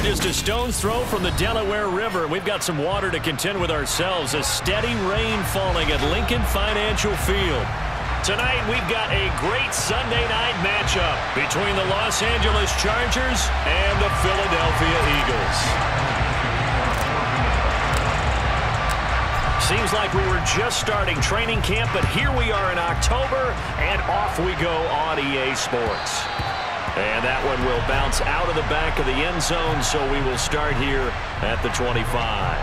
just a stone's throw from the Delaware River. We've got some water to contend with ourselves. A steady rain falling at Lincoln Financial Field. Tonight, we've got a great Sunday night matchup between the Los Angeles Chargers and the Philadelphia Eagles. Seems like we were just starting training camp, but here we are in October, and off we go on EA Sports. And that one will bounce out of the back of the end zone, so we will start here at the 25.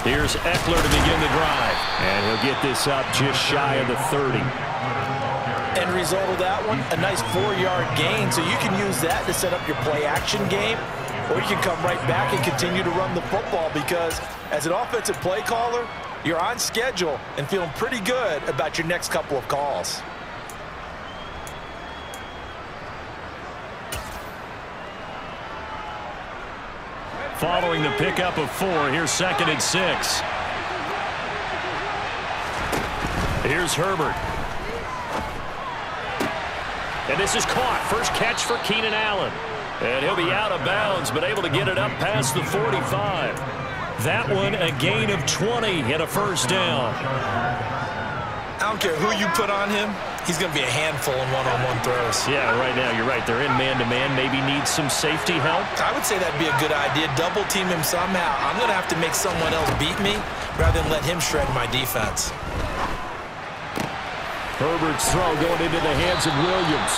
Here's Eckler to begin the drive. And he'll get this up just shy of the 30. End result of that one, a nice 4-yard gain. So you can use that to set up your play-action game, or you can come right back and continue to run the football because as an offensive play caller, you're on schedule and feeling pretty good about your next couple of calls. Following the pickup of 4, here's 2nd and 6. Here's Herbert. And this is caught. First catch for Keenan Allen. And he'll be out of bounds, but able to get it up past the 45. That one a gain of 20 and a first down. I don't care who you put on him. He's going to be a handful in one-on-one throws. Yeah, right now, you're right. They're in man-to-man. Maybe needs some safety help. I would say that'd be a good idea. Double team him somehow. I'm going to have to make someone else beat me rather than let him shred my defense. Herbert's throw going into the hands of Williams.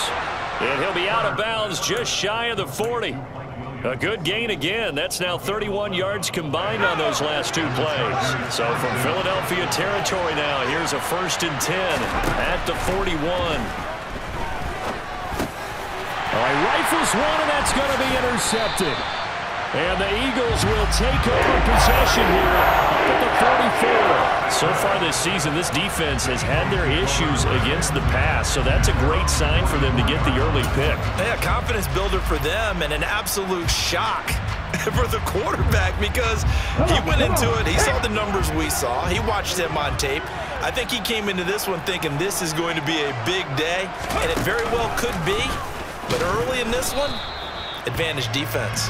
And he'll be out of bounds just shy of the 40. A good gain again. That's now 31 yards combined on those last 2 plays. So from Philadelphia territory now, here's a 1st and 10 at the 41. All right, rifles one, and that's going to be intercepted. And the Eagles will take over possession here up at the 44. So far this season, this defense has had their issues against the pass, so that's a great sign for them to get the early pick. Yeah, confidence builder for them and an absolute shock for the quarterback because he went into it. He saw the numbers we saw. He watched them on tape. I think he came into this one thinking this is going to be a big day, and it very well could be. But early in this one, advantage defense.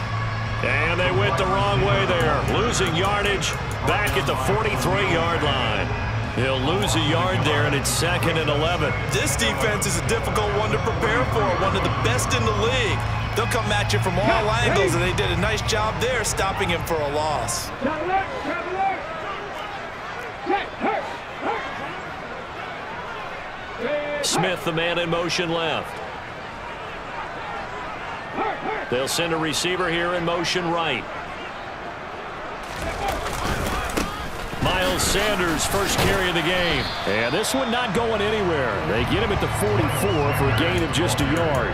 And they went the wrong way there, losing yardage back at the 43-yard line. He'll lose a yard there, and it's 2nd and 11. This defense is a difficult one to prepare for, one of the best in the league. They'll come at you from all angles, and they did a nice job there stopping him for a loss. Smith, the man in motion left. They'll send a receiver here in motion right. Miles Sanders, first carry of the game. And this one not going anywhere. They get him at the 44 for a gain of just a yard.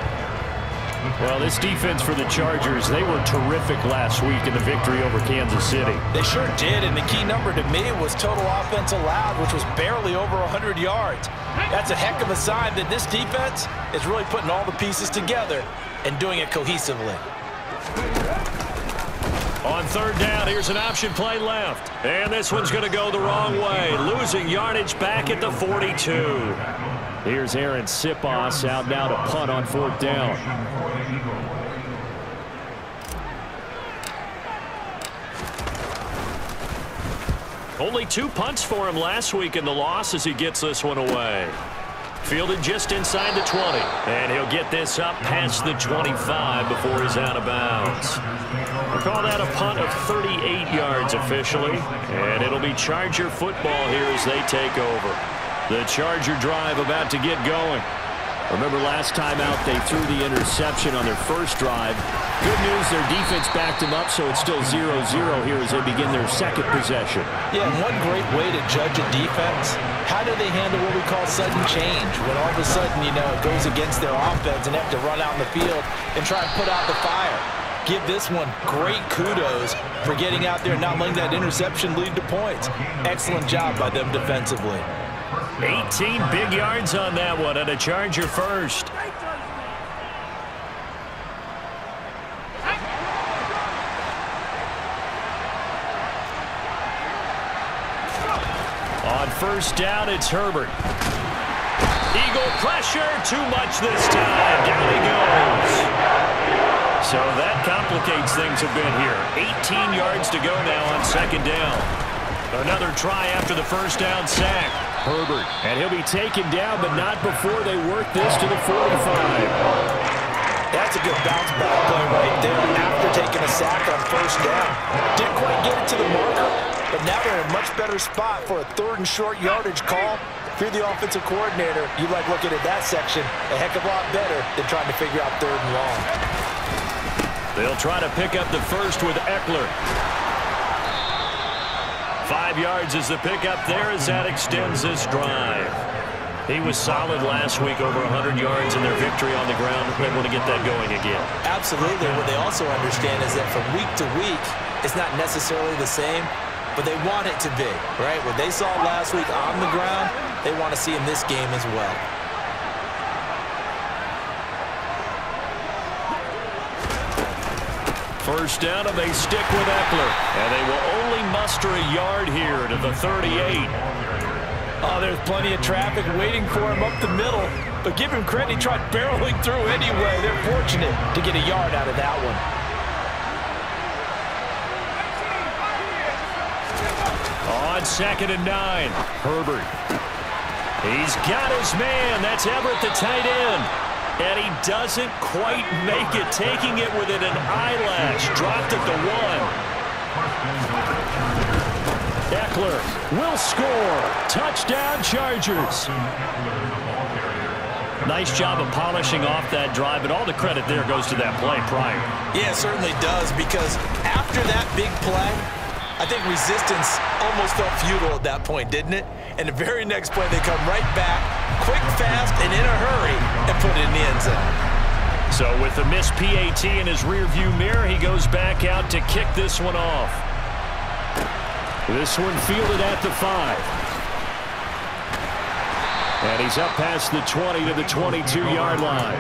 Well, this defense for the Chargers, they were terrific last week in the victory over Kansas City. They sure did, and the key number to me was total offense allowed, which was barely over 100 yards. That's a heck of a sign that this defense is really putting all the pieces together and doing it cohesively. On 3rd down, here's an option play left. And this one's going to go the wrong way, losing yardage back at the 42. Here's Aaron Sipos out now to punt on 4th down. Only 2 punts for him last week in the loss as he gets this one away. Fielded just inside the 20. And he'll get this up past the 25 before he's out of bounds. We'll call that a punt of 38 yards officially. And it'll be Charger football here as they take over. The Charger drive about to get going. Remember last time out they threw the interception on their first drive. Good news, their defense backed them up, so it's still 0-0 here as they begin their 2nd possession. Yeah, and one great way to judge a defense, how do they handle what we call sudden change? When all of a sudden, you know, it goes against their offense and they have to run out in the field and try and put out the fire. Give this one great kudos for getting out there and not letting that interception lead to points. Excellent job by them defensively. 18 big yards on that one, and a Charger first. first down, it's Herbert. Eagle pressure, too much this time. Down he goes. So that complicates things a bit here. 18 yards to go now on second down. Another try after the first down sack. Herbert, and he'll be taken down, but not before they work this to the 45. That's a good bounce back play right there after taking a sack on first down. Didn't quite get it to the marker, but now they're in a much better spot for a third and short yardage call. If you're the offensive coordinator, you like looking at that section a heck of a lot better than trying to figure out third and long. They'll try to pick up the first with Eckler. 5 yards is the pickup there as that extends this drive. He was solid last week, over 100 yards in their victory on the ground. They want to get that going again. Absolutely. What they also understand is that from week to week, it's not necessarily the same, but they want it to be, right? What they saw last week on the ground, they want to see in this game as well. First down, and they stick with Eckler. And they will only muster a yard here to the 38. Oh, there's plenty of traffic waiting for him up the middle. But give him credit, he tried barreling through anyway. They're fortunate to get a yard out of that one. On 2nd and 9, Herbert. He's got his man. That's Everett, the tight end. And he doesn't quite make it, taking it within an eyelash. Dropped at the 1. Eckler will score. Touchdown, Chargers. Nice job of polishing off that drive, and all the credit there goes to that play prior. Yeah, it certainly does, because after that big play, I think resistance almost felt futile at that point, didn't it? And the very next play, they come right back, quick, fast, and in a hurry, and put it in the end zone. So with the missed PAT in his rearview mirror, he goes back out to kick this one off. This one fielded at the 5. And he's up past the 20 to the 22-yard line.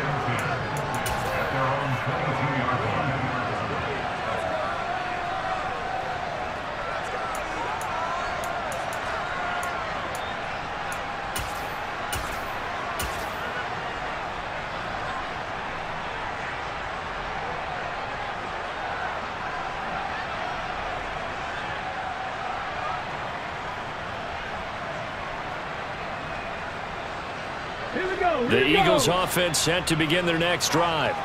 The Eagles offense set to begin their next drive.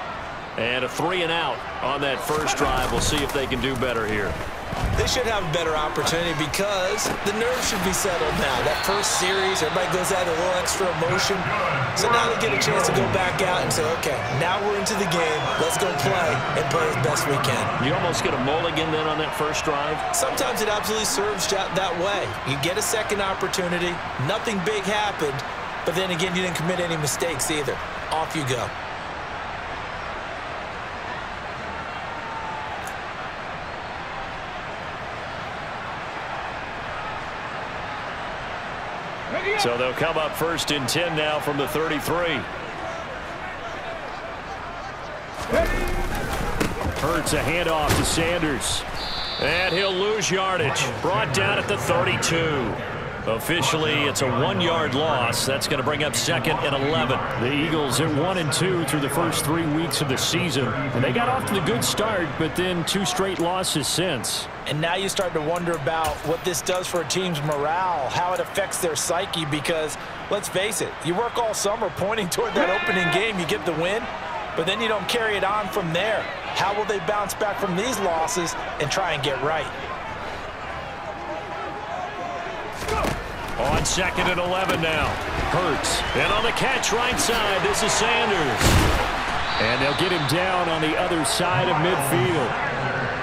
And a 3-and-out on that first drive. We'll see if they can do better here. They should have a better opportunity because the nerves should be settled now. That first series, everybody goes out a little extra emotion. So now they get a chance to go back out and say, okay, now we're into the game. Let's go play and play as best we can. You almost get a mulligan then on that first drive? Sometimes it absolutely serves that way. You get a second opportunity. Nothing big happened. But then again, you didn't commit any mistakes either. Off you go. So they'll come up 1st and 10 now from the 33. Hurts a handoff to Sanders. And he'll lose yardage. Brought down at the 32. Officially, it's a 1-yard loss. That's going to bring up 2nd and 11. The Eagles at 1-2 through the first 3 weeks of the season. And they got off to the good start, but then 2 straight losses since. And now you start to wonder about what this does for a team's morale, how it affects their psyche, because let's face it, you work all summer pointing toward that opening game, you get the win, but then you don't carry it on from there. How will they bounce back from these losses and try and get right? On 2nd and 11 now. Hurts. And on the catch right side, this is Sanders. And they'll get him down on the other side of midfield.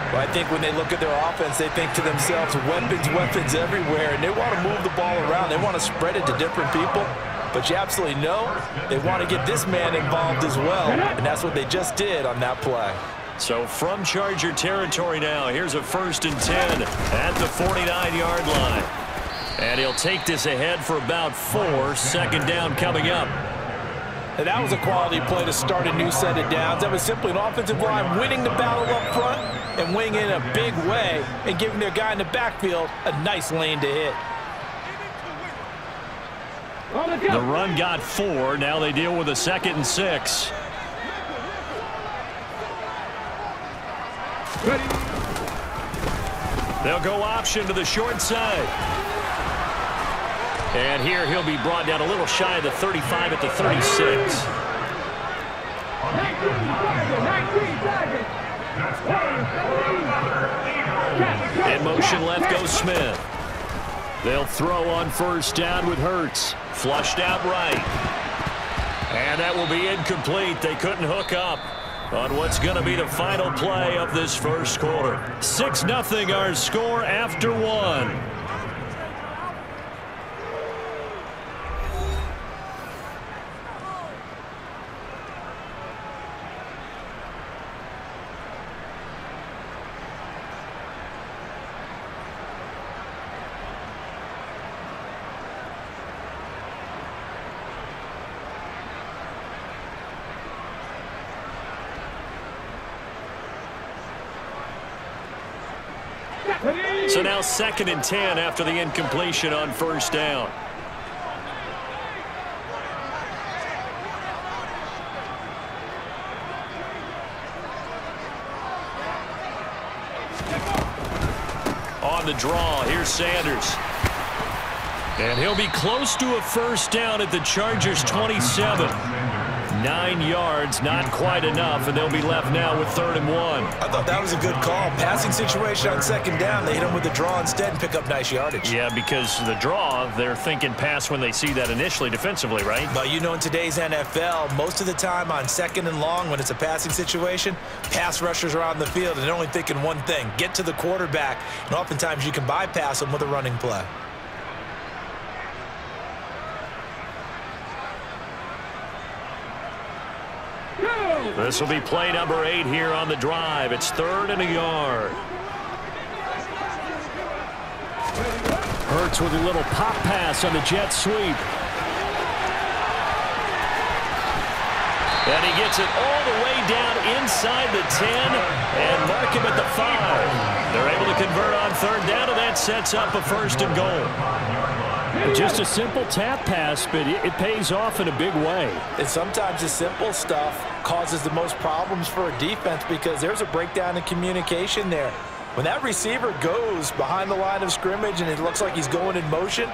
Well, I think when they look at their offense, they think to themselves, weapons, weapons everywhere, and they want to move the ball around. They want to spread it to different people. But you absolutely know they want to get this man involved as well, and that's what they just did on that play. So from Charger territory now, here's a 1st and 10 at the 49-yard line. And he'll take this ahead for about 4. 2nd down coming up. And that was a quality play to start a new set of downs. That was simply an offensive line winning the battle up front and winning in a big way and giving their guy in the backfield a nice lane to hit. The run got 4. Now they deal with a 2nd and 6. They'll go option to the short side. And here he'll be brought down a little shy of the 35 at the 36. In motion left goes Smith. They'll throw on 1st down with Hurts. Flushed out right. And that will be incomplete. They couldn't hook up on what's going to be the final play of this 1st quarter. 6-0 our score after 1. So now 2nd and 10 after the incompletion on 1st down. On the draw, here's Sanders. And he'll be close to a 1st down at the Chargers' 27. 9 yards, not quite enough, and they'll be left now with 3rd and 1. I thought that was a good call. Passing situation on 2nd down. They hit him with the draw instead and pick up nice yardage. Yeah, because the draw, they're thinking pass when they see that initially defensively, right? But you know, in today's NFL, most of the time on 2nd and long, when it's a passing situation, pass rushers are on the field and they're only thinking one thing: get to the quarterback. And oftentimes you can bypass them with a running play. This will be play number 8 here on the drive. It's 3rd and a yard. Hurts with a little pop pass on the jet sweep. And he gets it all the way down inside the 10 and mark him at the 5. They're able to convert on 3rd down, and that sets up a 1st and goal. Just a simple tap pass, but it pays off in a big way. And sometimes the simple stuff causes the most problems for a defense because there's a breakdown in communication there. When that receiver goes behind the line of scrimmage and it looks like he's going in motion,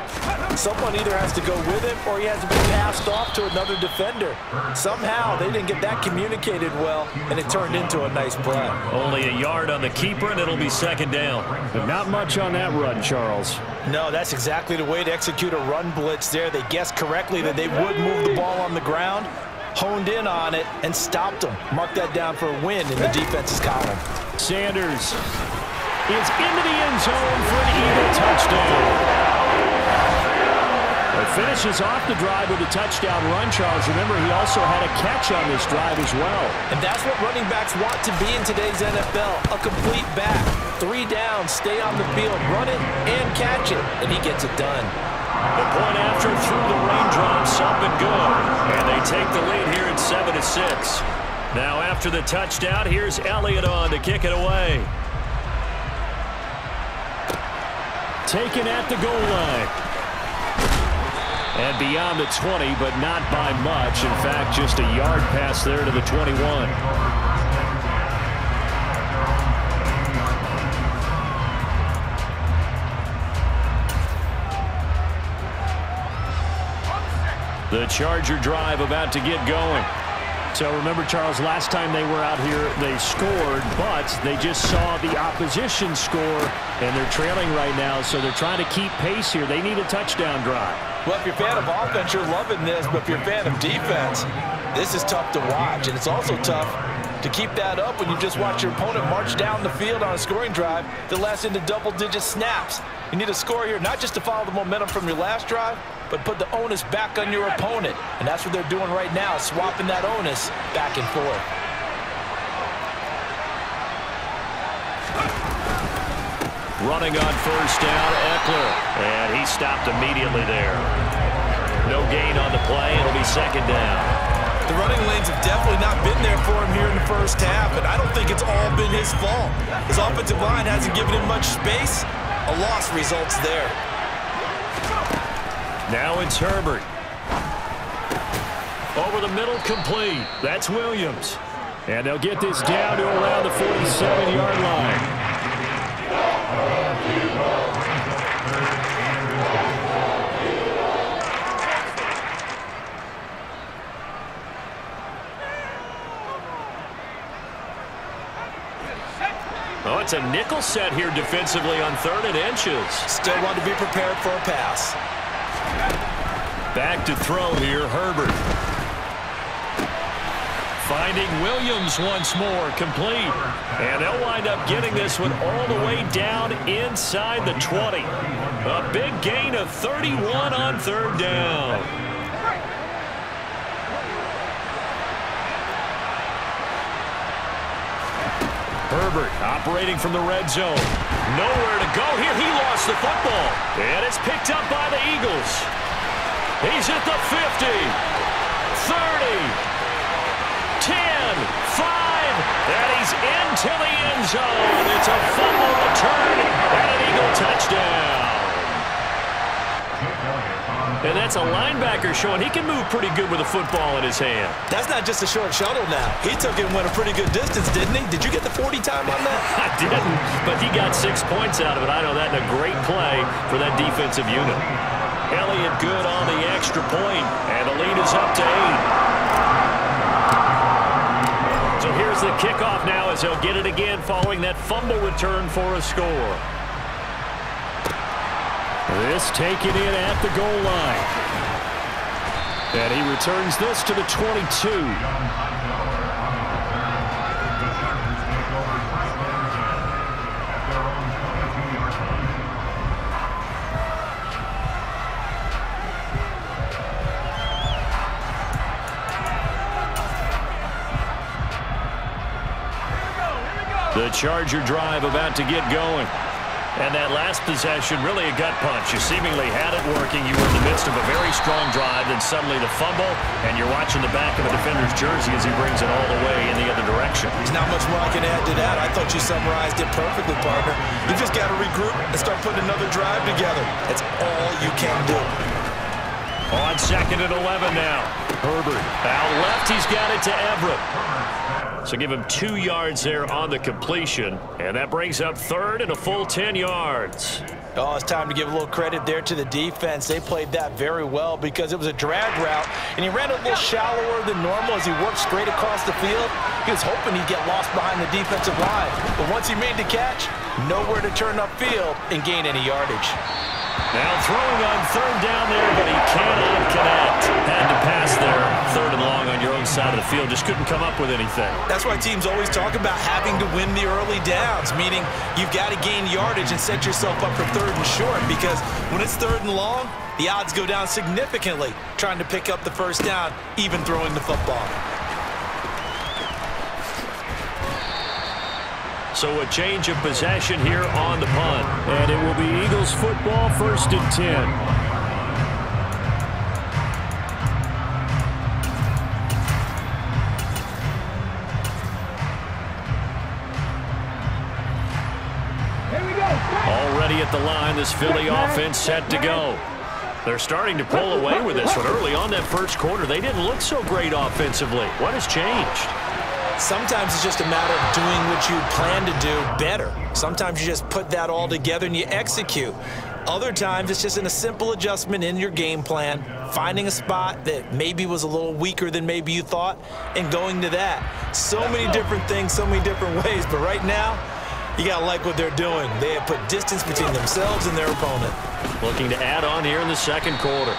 someone either has to go with him or he has to be passed off to another defender. Somehow they didn't get that communicated well, and it turned into a nice play. Only a yard on the keeper, and it'll be 2nd down. But not much on that run, Charles. No, that's exactly the way to execute a run blitz there. They guessed correctly that they would move the ball on the ground, honed in on it, and stopped them. Mark that down for a win in the defense's column. Sanders is into the end zone for an Eagle touchdown. It finishes off the drive with a touchdown run, Charles. Remember, he also had a catch on this drive as well. And that's what running backs want to be in today's NFL, a complete back. 3 down, stay on the field, run it and catch it, and he gets it done. The point after through the raindrops, up and good. And they take the lead here at 7-6. Now after the touchdown, here's Elliott on to kick it away. Taken at the goal line. And beyond the 20, but not by much. In fact, just a yard pass there to the 21. The Charger drive about to get going. So remember, Charles, last time they were out here, they scored, but they just saw the opposition score, and they're trailing right now, so they're trying to keep pace here. They need a touchdown drive. Well, if you're a fan of offense, you're loving this, but if you're a fan of defense, this is tough to watch, and it's also tough to keep that up when you just watch your opponent march down the field on a scoring drive that lasts into double-digit snaps. You need a score here, not just to follow the momentum from your last drive, but put the onus back on your opponent. And that's what they're doing right now, swapping that onus back and forth. Running on 1st down, Eckler. And he stopped immediately there. No gain on the play. It'll be 2nd down. The running lanes have definitely not been there for him here in the first half, and I don't think it's all been his fault. His offensive line hasn't given him much space. A loss results there. Now it's Herbert. Over the middle, complete. That's Williams. And they'll get this down to around the 47-yard line. Oh, it's a nickel set here defensively on 3rd and inches. Still want to be prepared for a pass. Back to throw here, Herbert. Finding Williams once more, complete. And they'll wind up getting this one all the way down inside the 20. A big gain of 31 on 3rd down. Herbert operating from the red zone. Nowhere to go here. He lost the football. And it's picked up by the Eagles. He's at the 50, 30, 10, 5, and he's into the end zone. It's a fumble return and an Eagle touchdown. And that's a linebacker showing he can move pretty good with a football in his hand. That's not just a short shuttle now. He took it and went a pretty good distance, didn't he? Did you get the 40 time on that? I didn't, but he got 6 points out of it. I know that in a great play for that defensive unit. Elliott good on the extra point, and the lead is up to 8. So here's the kickoff now as he'll get it again following that fumble return for a score. This taken in at the goal line. And he returns this to the 22. The Charger drive about to get going. And that last possession, really a gut punch. You seemingly had it working. You were in the midst of a very strong drive, then suddenly the fumble, and you're watching the back of a defender's jersey as he brings it all the way in the other direction. There's not much more I can add to that. I thought you summarized it perfectly, partner. You just got to regroup and start putting another drive together. That's all you can do. On 2nd and 11 now. Herbert out left. He's got it to Everett. So give him 2 yards there on the completion. And that brings up 3rd and a full 10 yards. Oh, it's time to give a little credit there to the defense. They played that very well because it was a drag route, and he ran a little shallower than normal as he worked straight across the field. He was hoping he'd get lost behind the defensive line. But once he made the catch, nowhere to turn upfield and gain any yardage. Now throwing on 3rd down there, but he cannot connect. Had to pass there, 3rd and long on your own side of the field. Just couldn't come up with anything. That's why teams always talk about having to win the early downs, meaning you've got to gain yardage and set yourself up for 3rd and short, because when it's 3rd and long, the odds go down significantly trying to pick up the 1st down, even throwing the football. So a change of possession here on the punt. And it will be Eagles football, 1st and 10. Already at the line, this Philly offense set to go. They're starting to pull away with this one. Early on that 1st quarter, they didn't look so great offensively. What has changed? Sometimes it's just a matter of doing what you plan to do better. Sometimes you just put that all together and you execute. Other times it's just in a simple adjustment in your game plan, finding a spot that maybe was a little weaker than maybe you thought, and going to that. So many different things, so many different ways, but right now, you got to like what they're doing. They have put distance between themselves and their opponent. Looking to add on here in the 2nd quarter.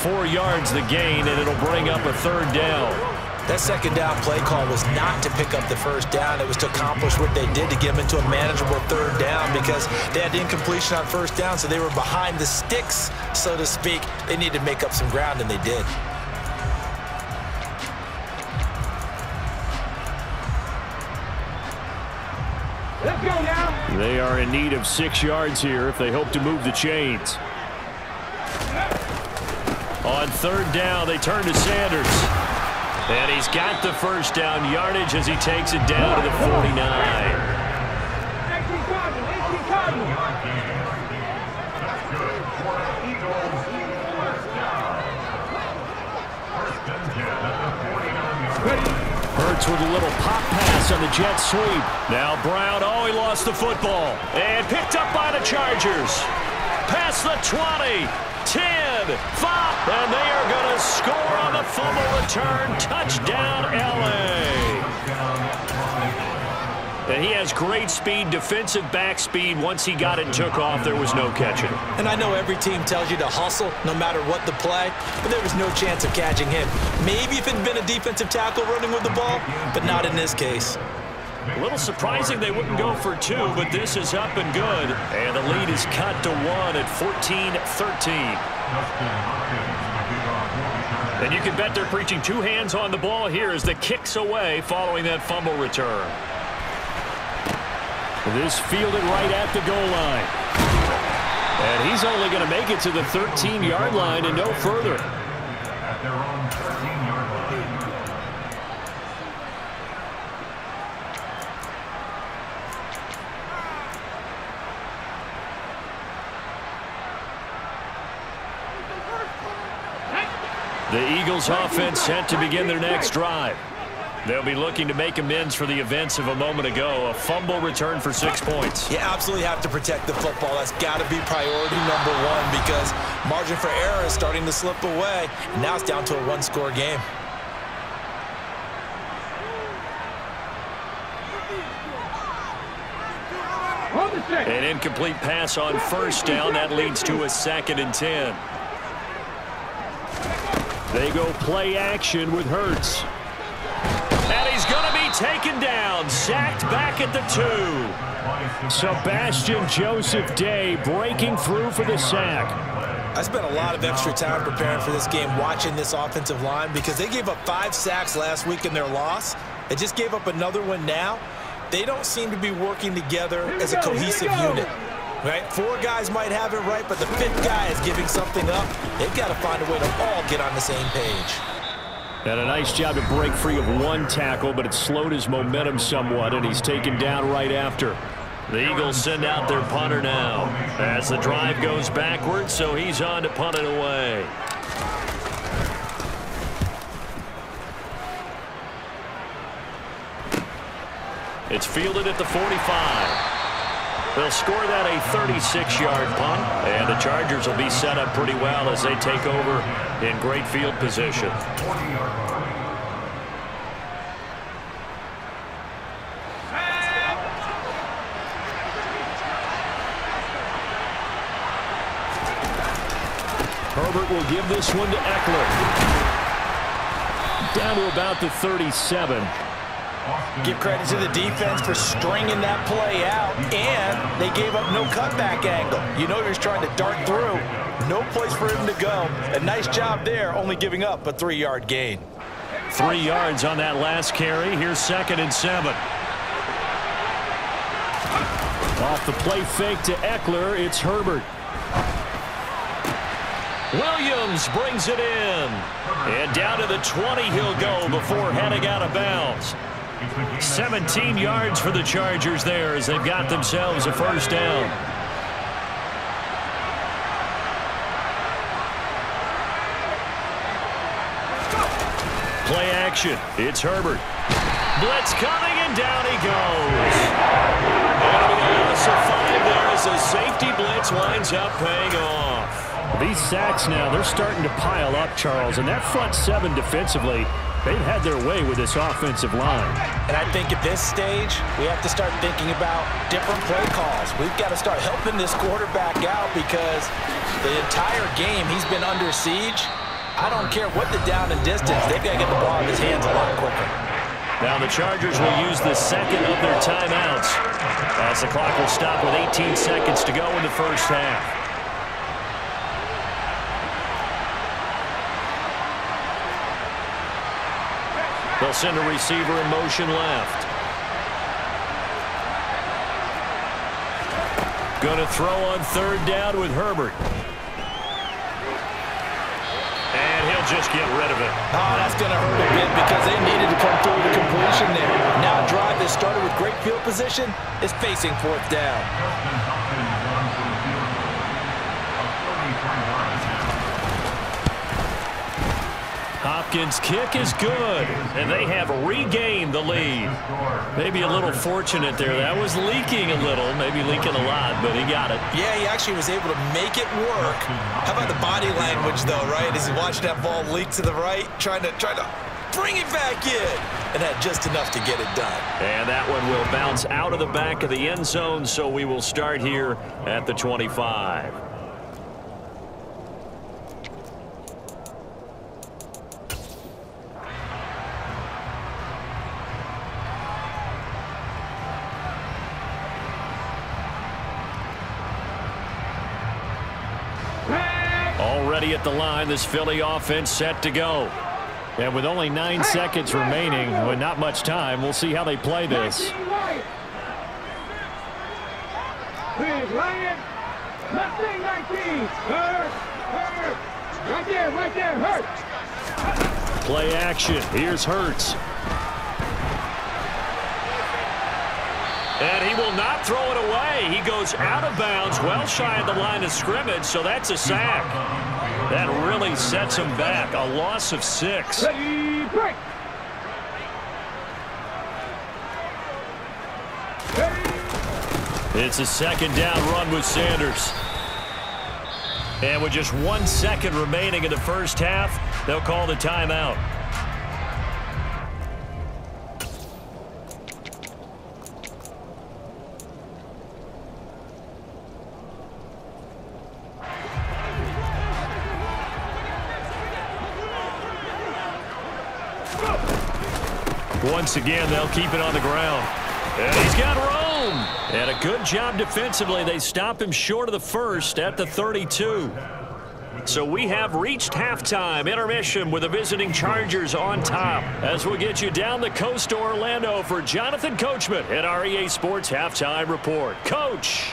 4 yards the gain, and it'll bring up a 3rd down. That 2nd down play call was not to pick up the 1st down. It was to accomplish what they did to get them into a manageable 3rd down, because they had incompletion on 1st down, so they were behind the sticks, so to speak. They needed to make up some ground, and they did. Let's go now. They are in need of 6 yards here if they hope to move the chains. On 3rd down, they turn to Sanders. And he's got the 1st down yardage as he takes it down to the 49. Hurts with a little pop pass on the jet sweep. Now Brown, oh, he lost the football. And picked up by the Chargers. Past the 20, 10, 5. And they are going to score on the fumble return. Touchdown, L.A. And he has great speed, defensive back speed. Once he got it and took off, there was no catching him. And I know every team tells you to hustle no matter what the play, but there was no chance of catching him. Maybe if it had been a defensive tackle running with the ball, but not in this case. A little surprising they wouldn't go for 2, but this is up and good. And the lead is cut to 1 at 14-13. And you can bet they're preaching 2 hands on the ball here as the kick's away following that fumble return. This fielded right at the goal line. And he's only going to make it to the 13-yard line and no further. At their own 13-yard line. The Eagles offense set to begin their next drive. They'll be looking to make amends for the events of a moment ago. A fumble return for 6 points. You absolutely have to protect the football. That's got to be priority number 1 because margin for error is starting to slip away. And now it's down to a 1-score game. An incomplete pass on first down. That leads to a 2nd and 10. They go play action with Hurts. And he's going to be taken down, sacked back at the 2. Sebastian Joseph Day breaking through for the sack. I spent a lot of extra time preparing for this game watching this offensive line because they gave up 5 sacks last week in their loss. They just gave up another one now. They don't seem to be working together as a cohesive unit. Right? 4 guys might have it right, but the 5th guy is giving something up. They've got to find a way to all get on the same page. And a nice job to break free of 1 tackle, but it slowed his momentum somewhat, and he's taken down right after. The Eagles send out their punter now as the drive goes backwards, so he's on to punt it away. It's fielded at the 45. They'll score that a 36-yard punt, and the Chargers will be set up pretty well as they take over in great field position. Herbert will give this one to Eckler. Down to about the 37. Give credit to the defense for stringing that play out, and they gave up no cutback angle. You know he was trying to dart through. No place for him to go. A nice job there, only giving up a 3-yard gain. 3 yards on that last carry. Here's 2nd and 7. Off the play fake to Eckler, it's Herbert. Williams brings it in. And down to the 20 he'll go before heading out of bounds. 17 yards for the Chargers there as they've got themselves a first down. Play action. It's Herbert. Blitz coming, and down he goes. And a loss of 5 there as the safety blitz winds up paying off. These sacks now, they're starting to pile up, Charles, and that front 7 defensively, they've had their way with this offensive line. And I think at this stage, we have to start thinking about different play calls. We've got to start helping this quarterback out because the entire game he's been under siege. I don't care what the down and distance, they've got to get the ball in his hands a lot quicker. Now the Chargers will use the 2nd of their timeouts as the clock will stop with 18 seconds to go in the first half. They'll send a receiver in motion left. Going to throw on 3rd down with Herbert. And he'll just get rid of it. Oh, that's going to hurt a bit because they needed to come through with the completion there. Now a drive that started with great field position is facing 4th down. Hopkins' kick is good, and they have regained the lead. Maybe a little fortunate there. That was leaking a little, maybe leaking a lot, but he got it. Yeah, he actually was able to make it work. How about the body language, though, right? As he watched that ball leak to the right, trying to bring it back in, and had just enough to get it done. And that one will bounce out of the back of the end zone, so we will start here at the 25. Already at the line, this Philly offense set to go. And with only 9 seconds remaining, with not much time, we'll see how they play this. Play action. Here's Hurts. And he will not throw it away. He goes out of bounds, well shy of the line of scrimmage, so that's a sack. That really sets him back. A loss of 6. It's a second down run with Sanders. And with just 1 second remaining in the first half, they'll call the timeout. Once again, they'll keep it on the ground. And he's got room. And a good job defensively. They stop him short of the first at the 32. So we have reached halftime intermission with the visiting Chargers on top. As we'll get you down the coast to Orlando for Jonathan Coachman at our EA Sports Halftime Report. Coach.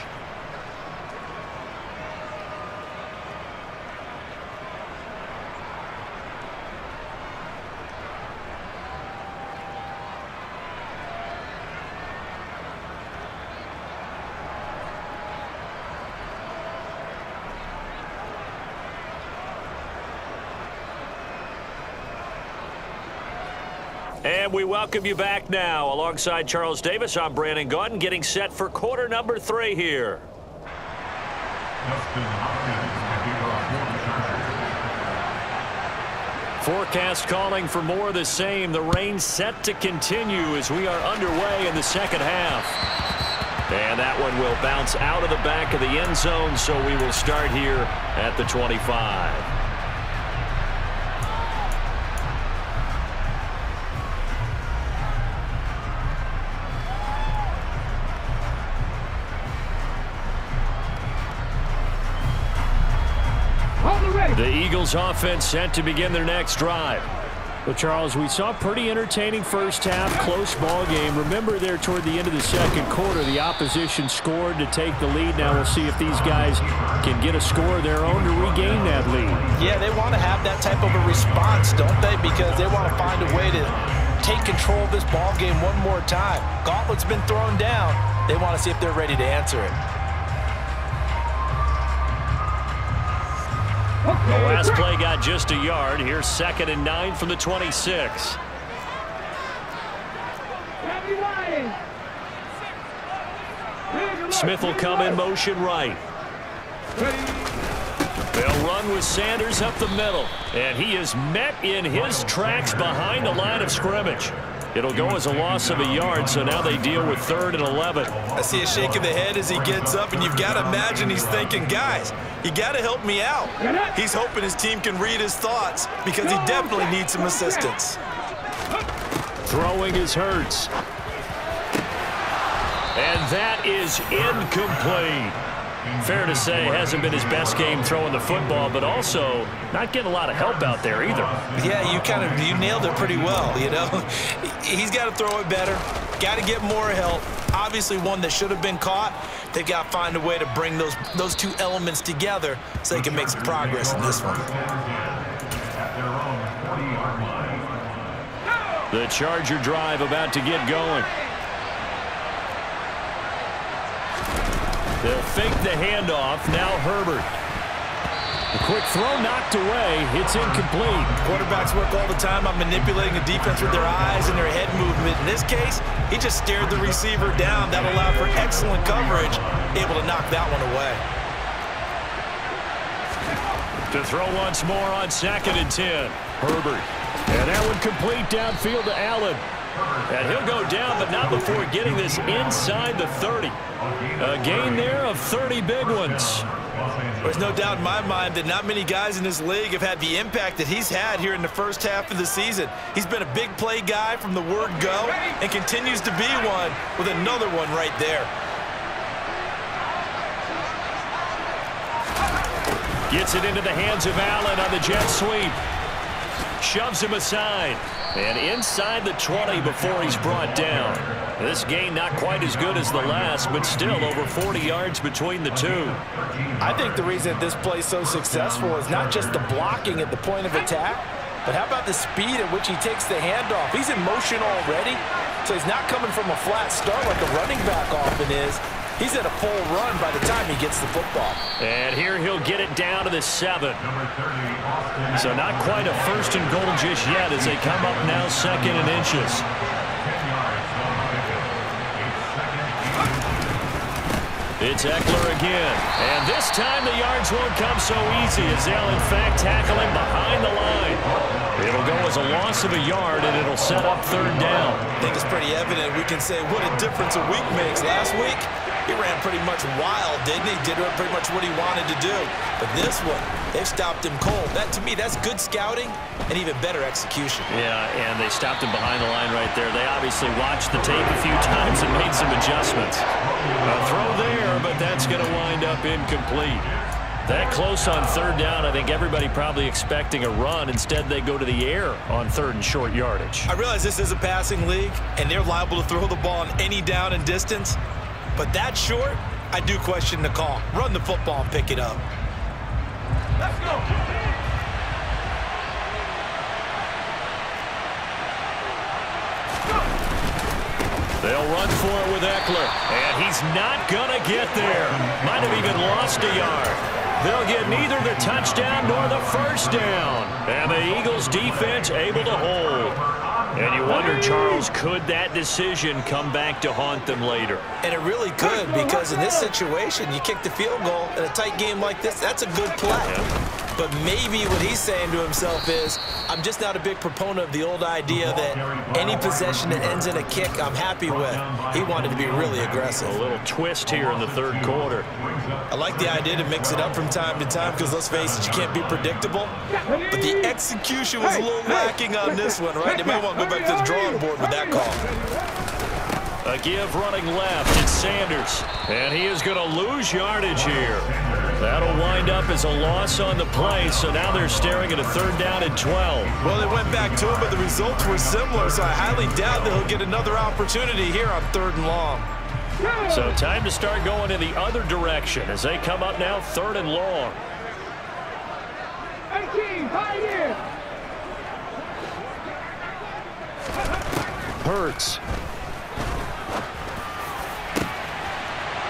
And we welcome you back now. Alongside Charles Davis, I'm Brandon Gaudin, getting set for quarter number 3 here. Forecast calling for more of the same. The rain set to continue as we are underway in the second half. And that one will bounce out of the back of the end zone, so we will start here at the 25. The Eagles offense set to begin their next drive. Well, Charles, we saw a pretty entertaining first half, close ball game. Remember there toward the end of the second quarter, the opposition scored to take the lead. Now we'll see if these guys can get a score of their own to regain that lead. Yeah, they want to have that type of a response, don't they? Because they want to find a way to take control of this ball game one more time. Gauntlet's been thrown down. They want to see if they're ready to answer it. The last play got just a yard. Here's 2nd and 9 from the 26. Smith will come in motion right. They'll run with Sanders up the middle. And he is met in his tracks behind the line of scrimmage. It'll go as a loss of a yard, so now they deal with 3rd and 11. I see a shake of the head as he gets up, and you've got to imagine he's thinking, guys, you got to help me out. He's hoping his team can read his thoughts because he definitely needs some assistance. Throwing is Hurts. And that is incomplete. Fair to say, hasn't been his best game throwing the football, but also not getting a lot of help out there either. Yeah, you nailed it pretty well, you know. He's got to throw it better, got to get more help. Obviously one that should have been caught. They've got to find a way to bring those two elements together so they can make some progress in this one. The Charger drive about to get going. They'll fake the handoff. Now Herbert. The quick throw knocked away. It's incomplete. Quarterbacks work all the time on manipulating the defense with their eyes and their head movement. In this case, he just stared the receiver down. That allowed for excellent coverage, able to knock that one away. To throw once more on 2nd and 10. Herbert. And that one complete downfield to Allen. And he'll go down, but not before getting this inside the 30. A gain there of 30 big ones. There's no doubt in my mind that not many guys in this league have had the impact that he's had here in the first half of the season. He's been a big play guy from the word go and continues to be one with another one right there. Gets it into the hands of Allen on the jet sweep. Shoves him aside. And inside the 20 before he's brought down. This gain not quite as good as the last, but still over 40 yards between the two. I think the reason this play is so successful is not just the blocking at the point of attack, but how about the speed at which he takes the handoff? He's in motion already, so he's not coming from a flat start like a running back often is. He's at a full run by the time he gets the football. And here he'll get it down to the 7. So not quite a 1st and goal just yet as they come up now 2nd and inches. It's Eckler again. And this time the yards won't come so easy as they'll in fact tackle him behind the line. It'll go as a loss of a yard, and it'll set up 3rd down. I think it's pretty evident. We can say what a difference a week makes. Last week, he ran pretty much wild, didn't he? Did pretty much what he wanted to do. But this one, they've stopped him cold. That, to me, that's good scouting and even better execution. Yeah, and they stopped him behind the line right there. They obviously watched the tape a few times and made some adjustments. A throw there, but that's going to wind up incomplete. That close on 3rd down, I think everybody probably expecting a run. Instead, they go to the air on 3rd and short yardage. I realize this is a passing league, and they're liable to throw the ball on any down and distance. But that short, I do question the call. Run the football and pick it up. Let's go. They'll run for it with Eckler, and he's not going to get there. Might have even lost a yard. They'll get neither the touchdown nor the 1st down. And the Eagles defense able to hold. And you wonder, Charles, could that decision come back to haunt them later? And it really could, because in this situation, you kick the field goal in a tight game like this, that's a good play. Yeah. But maybe what he's saying to himself is, I'm just not a big proponent of the old idea that any possession that ends in a kick I'm happy with. He wanted to be really aggressive. A little twist here in the 3rd quarter. I like the idea to mix it up from time to time because, let's face it, you can't be predictable. But the execution was a little lacking on this one, right? They might want to go back to the drawing board with that call. A give running left. It's Sanders. And he is going to lose yardage here. That'll wind up as a loss on the play, so now they're staring at a 3rd down and 12. Well, they went back to him, but the results were similar, so I highly doubt that he'll get another opportunity here on 3rd and long. So time to start going in the other direction as they come up now 3rd and long. 18, pioneer. Hurts.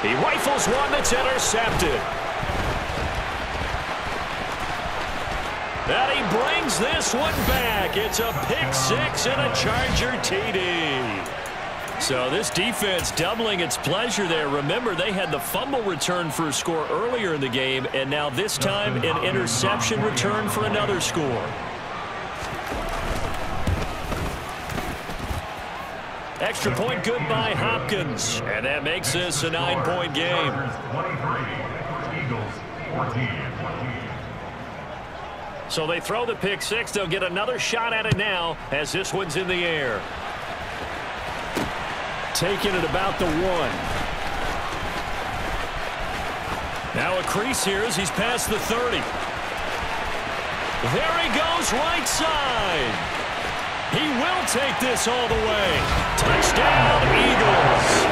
He rifles one that's intercepted. And he brings this one back. It's a pick 6 and a Charger TD. So this defense doubling its pleasure there. Remember, they had the fumble return for a score earlier in the game, and now this time an interception return for another score. Extra point good by Hopkins, and that makes this a 9-point game. 23, Eagles 14. So they throw the pick 6. They'll get another shot at it now as this one's in the air. Taking it about the 1. Now a crease here as he's past the 30. There he goes right side. He will take this all the way. Touchdown, Eagles.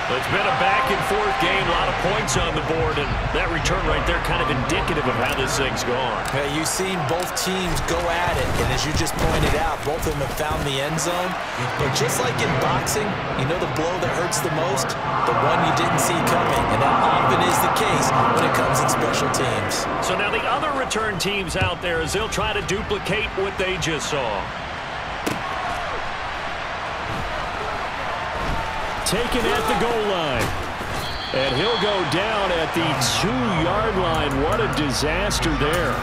It's been a back-and-forth game, a lot of points on the board, and that return right there kind of indicative of how this thing's gone. Yeah, you've seen both teams go at it, and as you just pointed out, both of them have found the end zone. But just like in boxing, you know the blow that hurts the most? The one you didn't see coming, and that often is the case when it comes in special teams. So now the other return teams out there as they'll try to duplicate what they just saw. Taken at the goal line. And he'll go down at the 2-yard line. What a disaster there.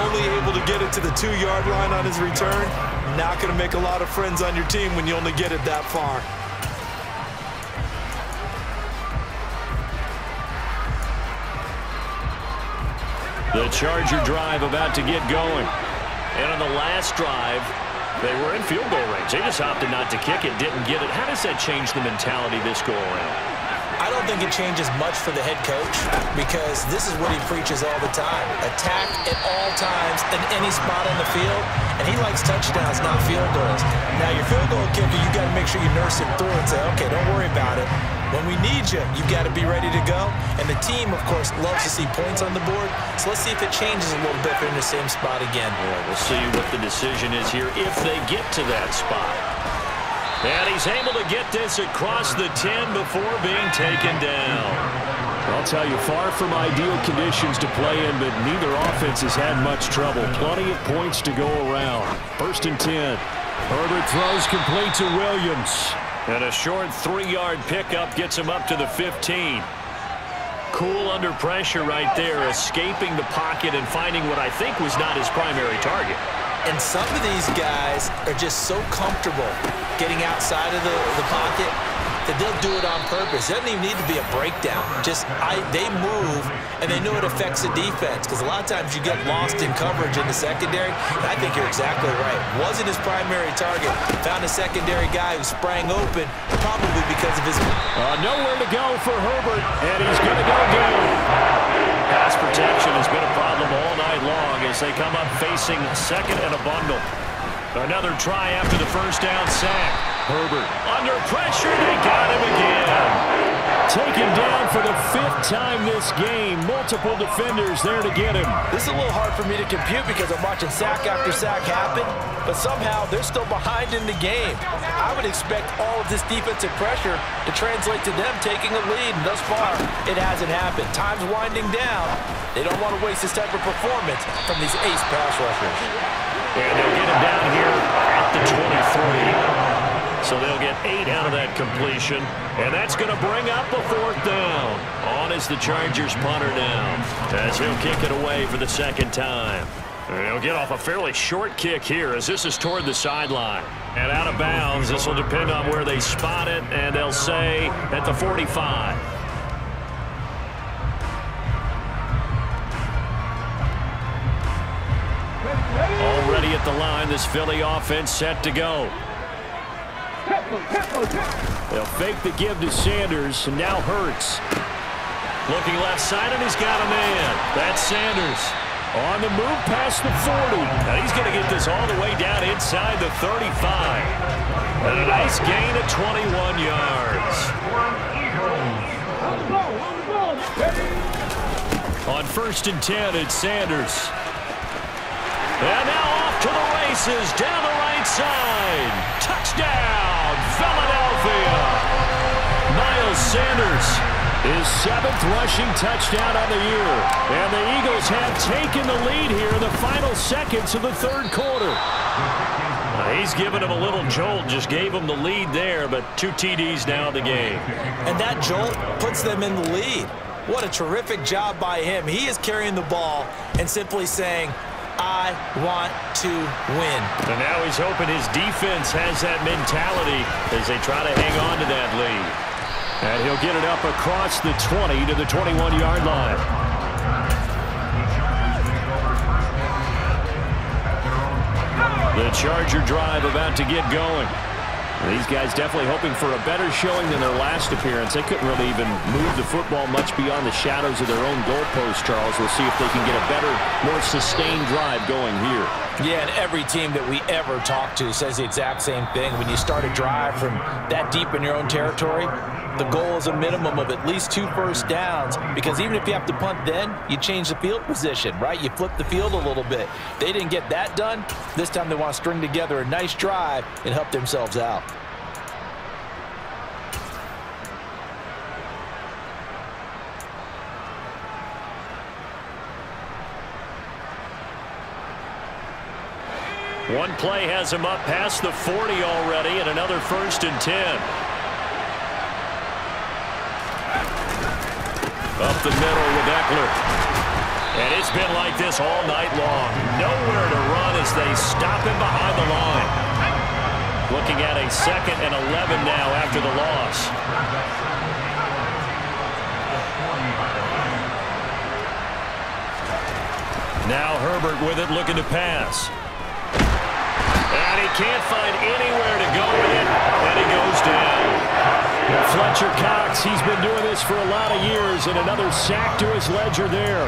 Only able to get it to the 2-yard line on his return. Not going to make a lot of friends on your team when you only get it that far. The Charger drive about to get going. And on the last drive, they were in field goal range. They just opted not to kick it, didn't get it. How does that change the mentality this go-around? I don't think it changes much for the head coach because this is what he preaches all the time. Attack at all times in any spot on the field, and he likes touchdowns, not field goals. Now, your field goal kicker, you got to make sure you nurse him through and say, okay, don't worry about it. When we need you, you got to be ready to go. And the team, of course, loves to see points on the board. So let's see if it changes a little bit if they're in the same spot again. Yeah, we'll see what the decision is here if they get to that spot. And he's able to get this across the 10 before being taken down. I'll tell you, far from ideal conditions to play in, but neither offense has had much trouble. Plenty of points to go around. 1st and 10. Herbert throws complete to Williams. And a short 3-yard pickup gets him up to the 15. Cool under pressure right there, escaping the pocket and finding what I think was not his primary target. And some of these guys are just so comfortable getting outside of the pocket that they'll do it on purpose. It doesn't even need to be a breakdown. They move, and they know it affects the defense because a lot of times you get lost in coverage in the secondary. And I think you're exactly right. Wasn't his primary target. Found a secondary guy who sprang open, probably because of his... Nowhere to go for Herbert, and he's going to go down. Pass protection has been a problem all night long as they come up facing second and a bundle. Another try after the first down sack. Herbert under pressure, they got him again. taken down for the 5th time this game. Multiple defenders there to get him. This is a little hard for me to compute because I'm watching sack after sack happen, but somehow they're still behind in the game. I would expect all of this defensive pressure to translate to them taking a lead, and thus far, it hasn't happened. Time's winding down. They don't want to waste this type of performance from these ace pass rushers. And they'll get him down here at the 23. So they'll get 8 out of that completion. And that's going to bring up a 4th down. On is the Chargers punter now, as he'll kick it away for the 2nd time. And he'll get off a fairly short kick here as this is toward the sideline. And out of bounds, this will depend on where they spot it, and they'll say at the 45. Already at the line, this Philly offense set to go. They'll fake the give to Sanders, and now Hurts. Looking left side, and he's got a man. That's Sanders. On the move past the 40. And he's going to get this all the way down inside the 35. And a nice gain of 21 yards. On 1st and 10, it's Sanders. And now off to the races, down the right side. Touchdown, Philadelphia. Miles Sanders, his 7th rushing touchdown of the year. And the Eagles have taken the lead here in the final seconds of the 3rd quarter. He's given him a little jolt, just gave him the lead there, but 2 TDs now in the game. And that jolt puts them in the lead. What a terrific job by him. He is carrying the ball and simply saying, I want to win. And now he's hoping his defense has that mentality as they try to hang on to that lead. And he'll get it up across the 20 to the 21-yard line. The Charger drive about to get going. These guys definitely hoping for a better showing than their last appearance. They couldn't really even move the football much beyond the shadows of their own goalpost, Charles. We'll see if they can get a better, more sustained drive going here. Yeah, and every team that we ever talk to says the exact same thing. When you start a drive from that deep in your own territory, the goal is a minimum of at least 2 first downs, because even if you have to punt then, you change the field position, right? You flip the field a little bit. They didn't get that done. This time they want to string together a nice drive and help themselves out. One play has him up past the 40 already, and another 1st and 10. Up the middle with Eckler. And it's been like this all night long. Nowhere to run as they stop him behind the line. Looking at a 2nd and 11 now after the loss. Now Herbert with it, looking to pass. And he can't find anywhere to go with it, and he goes down. Fletcher Cox, he's been doing this for a lot of years, and another sack to his ledger there.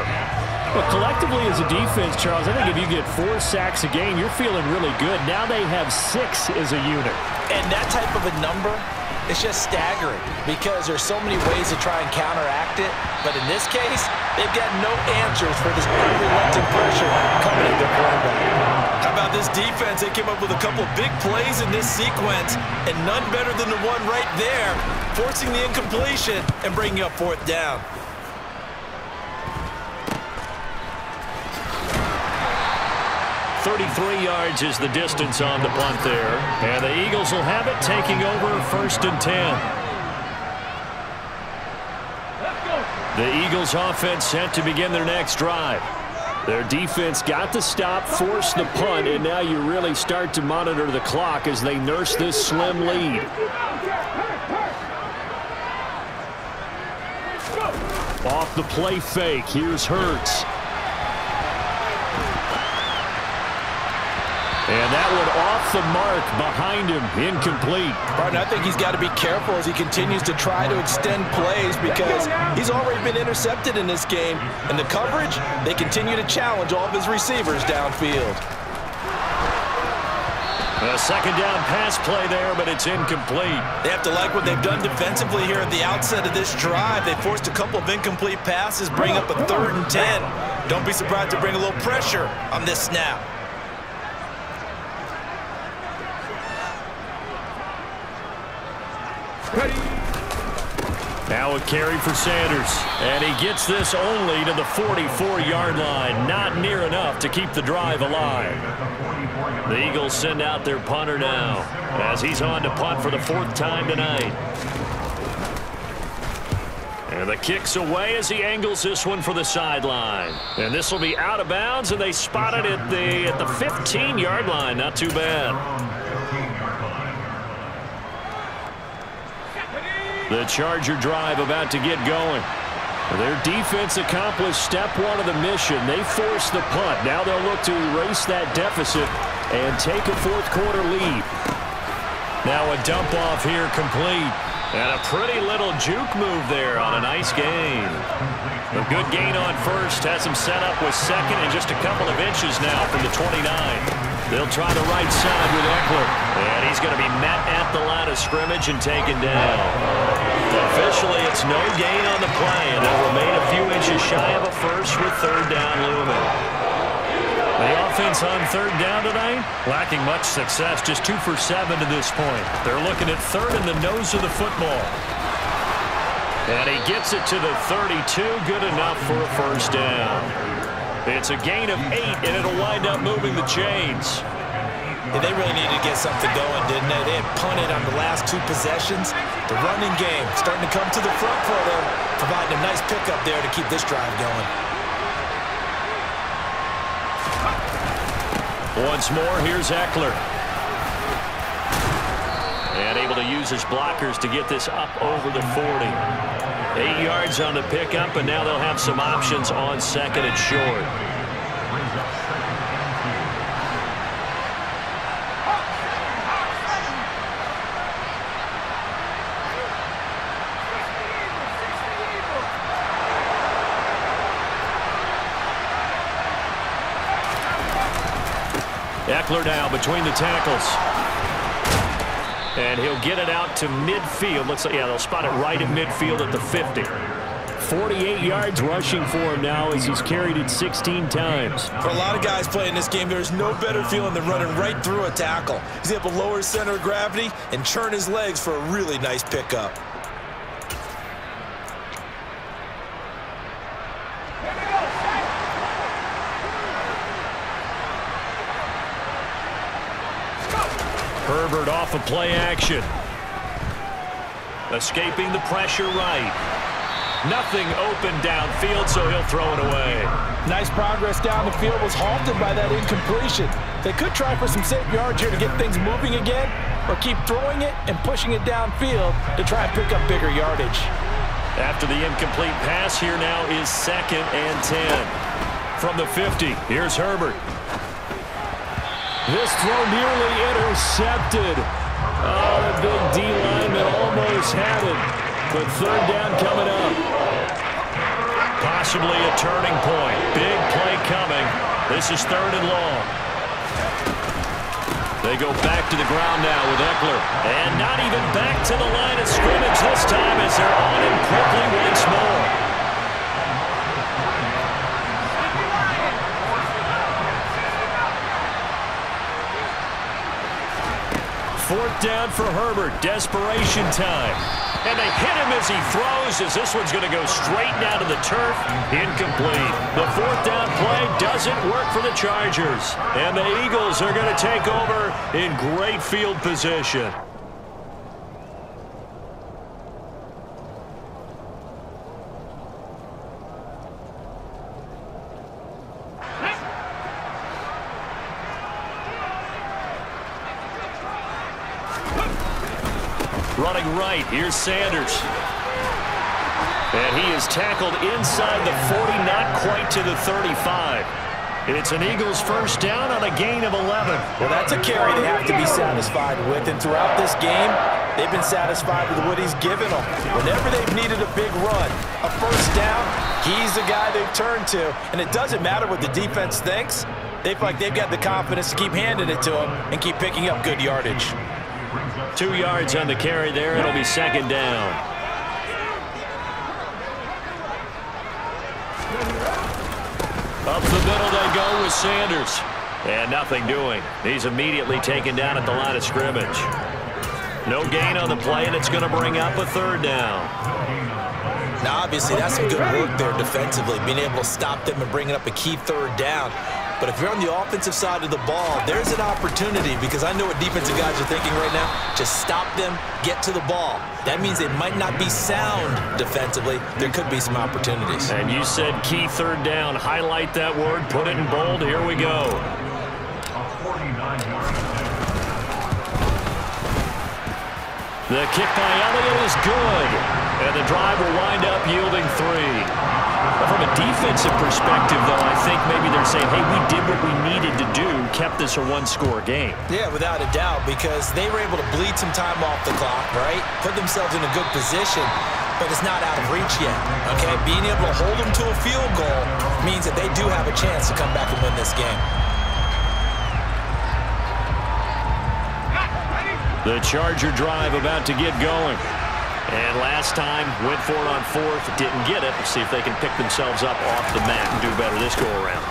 But collectively as a defense, Charles, I think if you get 4 sacks a game, you're feeling really good. Now they have 6 as a unit. And that type of a number, it's just staggering because there's so many ways to try and counteract it. But in this case, they've got no answers for this unrelenting pressure coming at their quarterback. How about this defense? They came up with a couple of big plays in this sequence, and none better than the one right there, forcing the incompletion and bringing up 4th down. .33 yards is the distance on the punt there. And the Eagles will have it, taking over 1st and 10. The Eagles offense set to begin their next drive. Their defense got the stop, forced the punt, and now you really start to monitor the clock as they nurse this slim lead. Off the play fake, here's Hurts. And that one off the mark behind him, incomplete. Barton, I think he's got to be careful as he continues to try to extend plays because he's already been intercepted in this game. And the coverage, they continue to challenge all of his receivers downfield. A 2nd down pass play there, but it's incomplete. They have to like what they've done defensively here at the outset of this drive. They forced a couple of incomplete passes, bring up a 3rd and 10. Don't be surprised to bring a little pressure on this snap. Now a carry for Sanders, and he gets this only to the 44-yard line. Not near enough to keep the drive alive. The Eagles send out their punter now as he's on to punt for the 4th time tonight. And the kick's away as he angles this one for the sideline. And this will be out of bounds, and they spot it at the 15-yard line. Not too bad. The Charger drive about to get going. Their defense accomplished step 1 of the mission. They forced the punt. Now they'll look to erase that deficit and take a 4th quarter lead. Now a dump off here complete. And a pretty little juke move there on a nice gain. A good gain on 1st has him set up with 2nd and just a couple of inches now from the 29. They'll try the right side with Eckler. And he's going to be met at the line of scrimmage and taken down. Officially, it's no gain on the play, and they'll remain a few inches shy of a 1st with 3rd down looming. The offense on 3rd down tonight, lacking much success, just 2 for 7 to this point. They're looking at 3rd in the nose of the football. And he gets it to the 32, good enough for a 1st down. It's a gain of 8, and it'll wind up moving the chains. Yeah, they really needed to get something going, didn't they? They had punted on the last 2 possessions. The running game starting to come to the front for them, providing a nice pickup there to keep this drive going. Once more, here's Eckler. And able to use his blockers to get this up over the 40. 8 yards on the pickup, and now they'll have some options on 2nd and short. Eckler now between the tackles. And he'll get it out to midfield. Looks like, yeah, they'll spot it right at midfield at the 50. 48 yards rushing for him now as he's carried it 16 times. For a lot of guys playing this game, there's no better feeling than running right through a tackle. He's able to lower his center of gravity and churn his legs for a really nice pickup. Herbert off of play action. Escaping the pressure right. Nothing open downfield, so he'll throw it away. Nice progress down the field, was halted by that incompletion. They could try for some safe yards here to get things moving again, or keep throwing it and pushing it downfield to try and pick up bigger yardage. After the incomplete pass, here now is 2nd and 10. From the 50, here's Herbert. This throw nearly intercepted. Oh, the big D lineman almost had it. But 3rd down coming up. Possibly a turning point. Big play coming. This is 3rd and long. They go back to the ground now with Eckler. And not even back to the line of scrimmage this time as they're on him quickly once more. 4th down for Herbert. Desperation time. And they hit him as he throws, as this one's going to go straight down to the turf. Incomplete. The 4th down play doesn't work for the Chargers. And the Eagles are going to take over in great field position. Running right, here's Sanders. And he is tackled inside the 40, not quite to the 35. It's an Eagles 1st down on a gain of 11. Well, that's a carry they have to be satisfied with. And throughout this game, they've been satisfied with what he's given them. Whenever they've needed a big run, a 1st down, he's the guy they've turned to. And it doesn't matter what the defense thinks. They feel like they've got the confidence to keep handing it to him and keep picking up good yardage. 2 yards on the carry there. It'll be 2nd down. Up the middle they go with Sanders. And nothing doing. He's immediately taken down at the line of scrimmage. No gain on the play, and it's going to bring up a 3rd down. Now, obviously, that's some good work there defensively, being able to stop them and bringing up a key 3rd down. But if you're on the offensive side of the ball, there's an opportunity, because I know what defensive guys are thinking right now. Just stop them, get to the ball. That means they might not be sound defensively. There could be some opportunities. And you said key 3rd down. Highlight that word. Put it in bold. Here we go. The kick by Elliott is good. And the drive will wind up yielding 3. From a defensive perspective, though, I think maybe they're saying, hey, we did what we needed to do, kept this a 1-score game. Yeah, without a doubt, because they were able to bleed some time off the clock, right? Put themselves in a good position, but it's not out of reach yet, okay? Being able to hold them to a field goal means that they do have a chance to come back and win this game. The Charger drive about to get going. And last time, went for it on 4th, didn't get it. Let's see if they can pick themselves up off the mat and do better this go-around.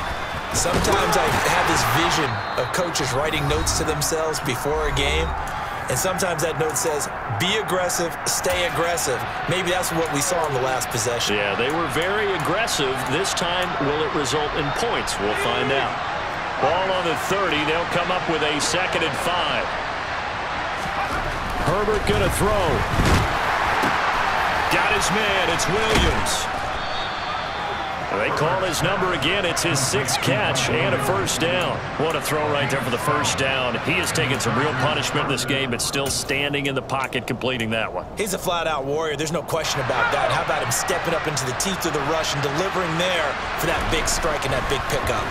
Sometimes I have this vision of coaches writing notes to themselves before a game, and sometimes that note says, be aggressive, stay aggressive. Maybe that's what we saw in the last possession. Yeah, they were very aggressive. This time, will it result in points? We'll find out. Ball on the 30. They'll come up with a 2nd and 5. Herbert going to throw. Got his man. It's Williams. They call his number again. It's his 6th catch and a 1st down. What a throw right there for the 1st down. He has taken some real punishment in this game, but still standing in the pocket completing that one. He's a flat-out warrior. There's no question about that. How about him stepping up into the teeth of the rush and delivering there for that big strike and that big pickup?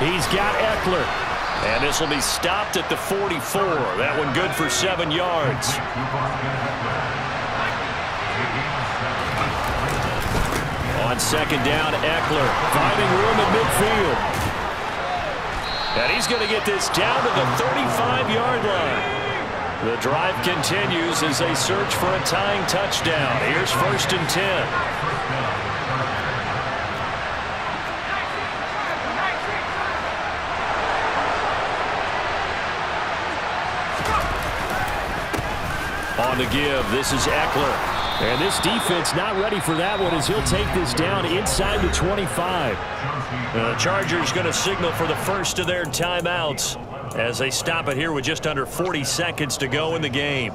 He's got Eckler. And this will be stopped at the 44. That one good for 7 yards. On 2nd down, Eckler finding room at midfield. And he's going to get this down to the 35-yard line. The drive continues as they search for a tying touchdown. Here's 1st and 10. On the give, this is Eckler. And this defense not ready for that one as he'll take this down inside the 25. The Chargers going to signal for the first of their timeouts as they stop it here with just under 40 seconds to go in the game.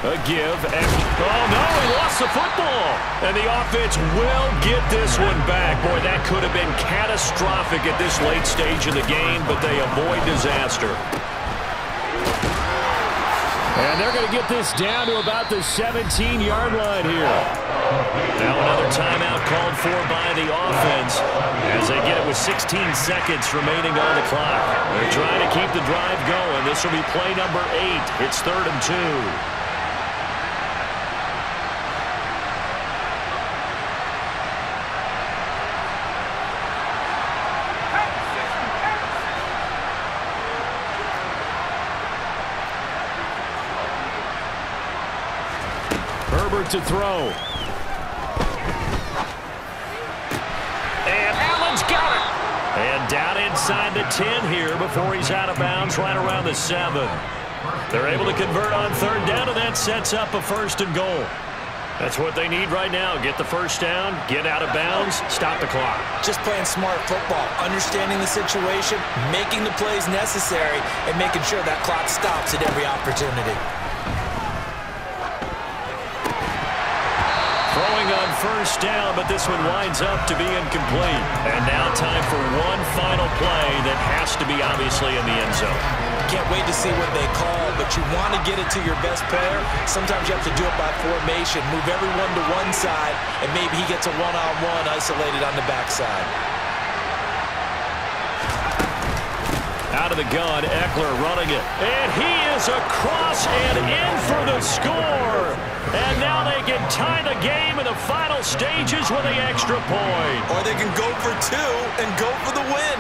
A give. Oh, no, he lost the football. And the offense will get this one back. Boy, that could have been catastrophic at this late stage of the game, but they avoid disaster. And they're going to get this down to about the 17-yard line here. Now another timeout called for by the offense as they get it with 16 seconds remaining on the clock. They're trying to keep the drive going. This will be play number 8. It's 3rd and 2. To throw. And Allen's got it. And down inside the 10 here before he's out of bounds right around the 7. They're able to convert on 3rd down, and that sets up a 1st and goal. That's what they need right now. Get the first down, get out of bounds, stop the clock. Just playing smart football, understanding the situation, making the plays necessary, and making sure that clock stops at every opportunity. Throwing on 1st down, but this one winds up to be incomplete. And now time for one final play that has to be obviously in the end zone. Can't wait to see what they call, but you want to get it to your best player. Sometimes you have to do it by formation. Move everyone to one side, and maybe he gets a one-on-one isolated on the backside. Out of the gun, Eckler running it. And he is across and in for the score. And now they can tie the game in the final stages with the extra point. Or they can go for 2 and go for the win.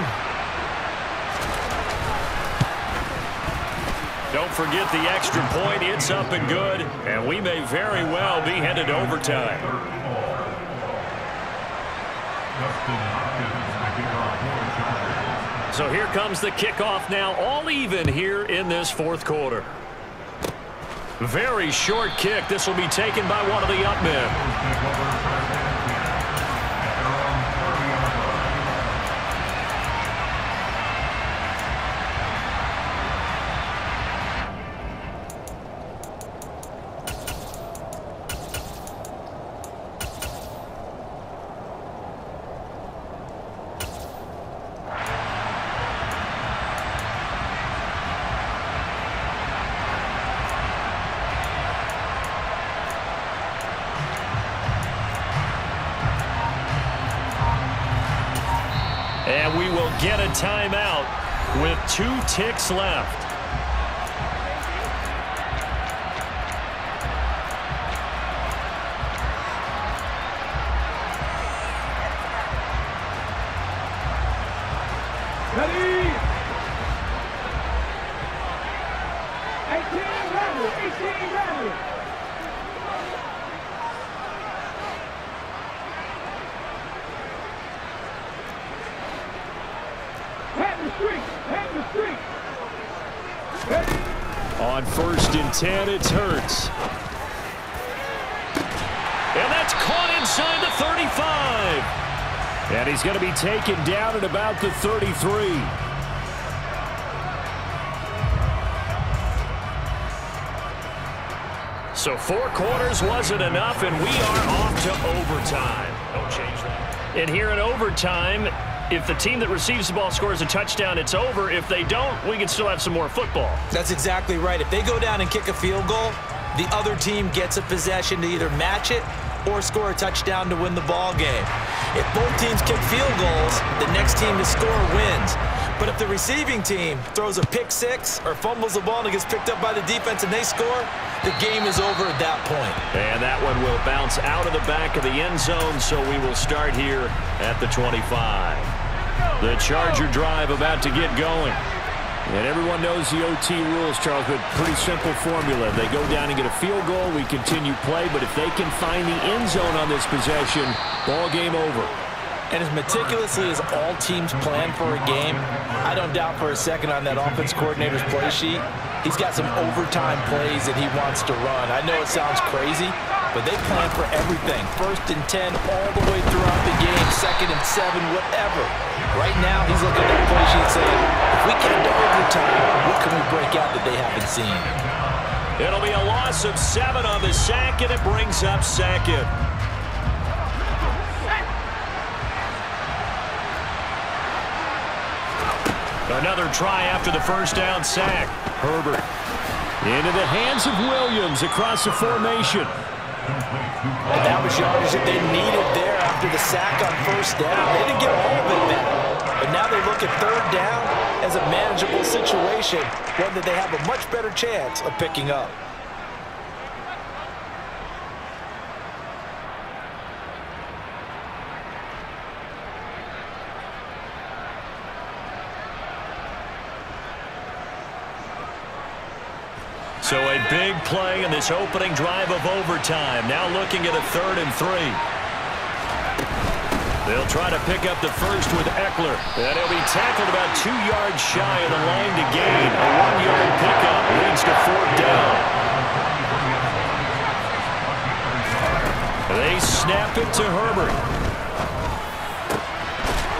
Don't forget the extra point. It's up and good. And we may very well be headed to overtime. So here comes the kickoff now, all even here in this 4th quarter. Very short kick. This will be taken by one of the up men. And we will get a timeout with 2 ticks left. Ready? 18 ready. On 1st and 10, it's Hurts. And that's caught inside the 35. And he's going to be taken down at about the 33. So 4 quarters wasn't enough, and we are off to overtime. Don't change that. And here in overtime, if the team that receives the ball scores a touchdown, it's over. If they don't, we can still have some more football. That's exactly right. If they go down and kick a field goal, the other team gets a possession to either match it or score a touchdown to win the ball game. If both teams kick field goals, the next team to score wins. But if the receiving team throws a pick six or fumbles the ball and it gets picked up by the defense and they score, the game is over at that point. And that one will bounce out of the back of the end zone, so we will start here at the 25. The Charger drive about to get going. And everyone knows the OT rules, Charles, but pretty simple formula. They go down and get a field goal, we continue play, but if they can find the end zone on this possession, ball game over. And as meticulously as all teams plan for a game, I don't doubt for a second on that offense coordinator's play sheet, he's got some overtime plays that he wants to run. I know it sounds crazy, but they plan for everything. 1st and 10 all the way throughout the game, 2nd and 7, whatever. Right now, he's looking at the play sheet saying, if we get into overtime, what can we break out that they haven't seen? It'll be a loss of 7 on the sack, and it brings up 2nd. Another try after the first down sack. Herbert into the hands of Williams across the formation. And that was yardage that they needed there after the sack on 1st down. They didn't get all of it back. But now they look at 3rd down as a manageable situation, one that they have a much better chance of picking up. So a big play in this opening drive of overtime. Now looking at a 3rd and 3. They'll try to pick up the first with Eckler. And he'll be tackled about 2 yards shy of the line to gain. A 1-yard pickup leads to 4th down. They snap it to Herbert.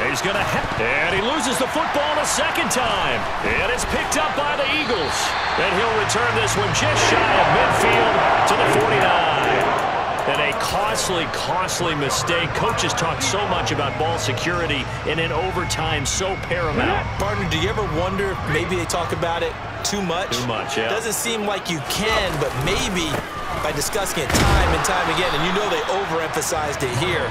He's going to and he loses the football a 2nd time. And it's picked up by the Eagles. And he'll return this one just shy of midfield to the 49. And a costly mistake. Coaches talk so much about ball security, and in overtime, so paramount. Partner, do you ever wonder if maybe they talk about it too much? Too much, yeah. Doesn't seem like you can, but maybe by discussing it time and time again, and you know they overemphasized it here,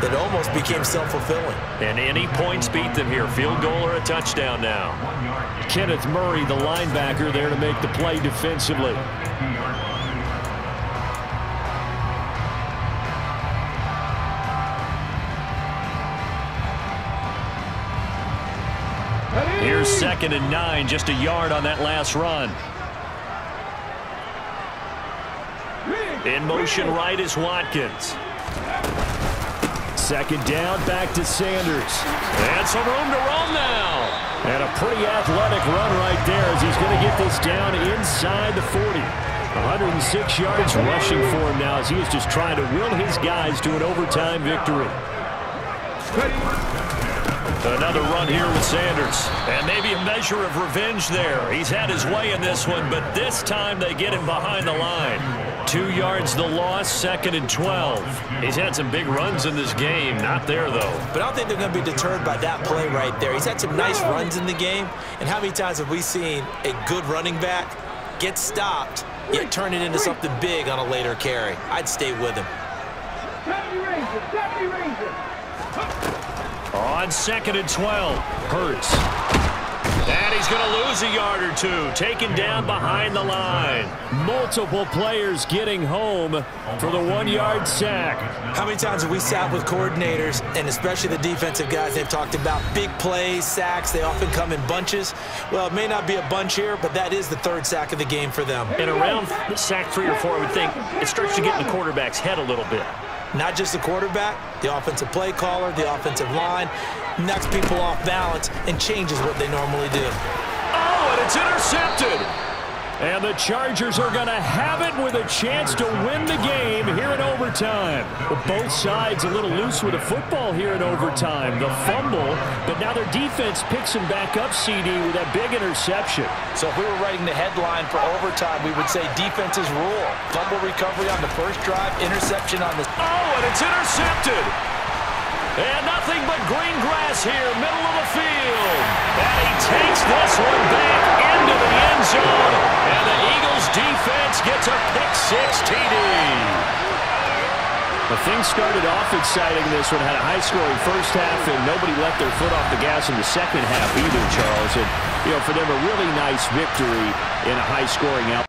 that it almost became self-fulfilling. And any points beat them here. Field goal or a touchdown now. Kenneth Murray, the linebacker, there to make the play defensively. Here's 2nd and 9, just a yard on that last run. In motion right is Watkins. 2nd down, back to Sanders. And some room to roam now. And a pretty athletic run right there as he's going to get this down inside the 40. 106 yards rushing for him now as he is just trying to will his guys to an overtime victory. Another run here with Sanders. And maybe a measure of revenge there. He's had his way in this one, but this time they get him behind the line. 2 yards the loss, 2nd and 12. He's had some big runs in this game. Not there, though. But I don't think they're going to be deterred by that play right there. He's had some nice runs in the game. And how many times have we seen a good running back get stopped, yet turn it into something big on a later carry? I'd stay with him. On 2nd and 12, Hurts. And he's going to lose a yard or two, taken down behind the line. Multiple players getting home for the 1-yard sack. How many times have we sat with coordinators, and especially the defensive guys, they've talked about big plays, sacks. They often come in bunches. Well, it may not be a bunch here, but that is the 3rd sack of the game for them. And around sack 3 or 4, I would think it starts to get in the quarterback's head a little bit. Not just the quarterback, the offensive play caller, the offensive line, knocks people off balance and changes what they normally do. Oh, and it's intercepted. And the Chargers are going to have it with a chance to win the game here in overtime. But both sides a little loose with the football here in overtime. The fumble, but now their defense picks him back up, CD, with that big interception. So if we were writing the headline for overtime, we would say defenses rule. Fumble recovery on the first drive, interception on the... Oh, and it's intercepted. And nothing but green grass here, middle of the field. And he takes this one back into the end zone. And the Eagles defense gets a pick-6 TD. Well, things started off exciting this one. Had a high-scoring first half, and nobody let their foot off the gas in the second half either, Charles. And, for them, a really nice victory in a high-scoring outcome.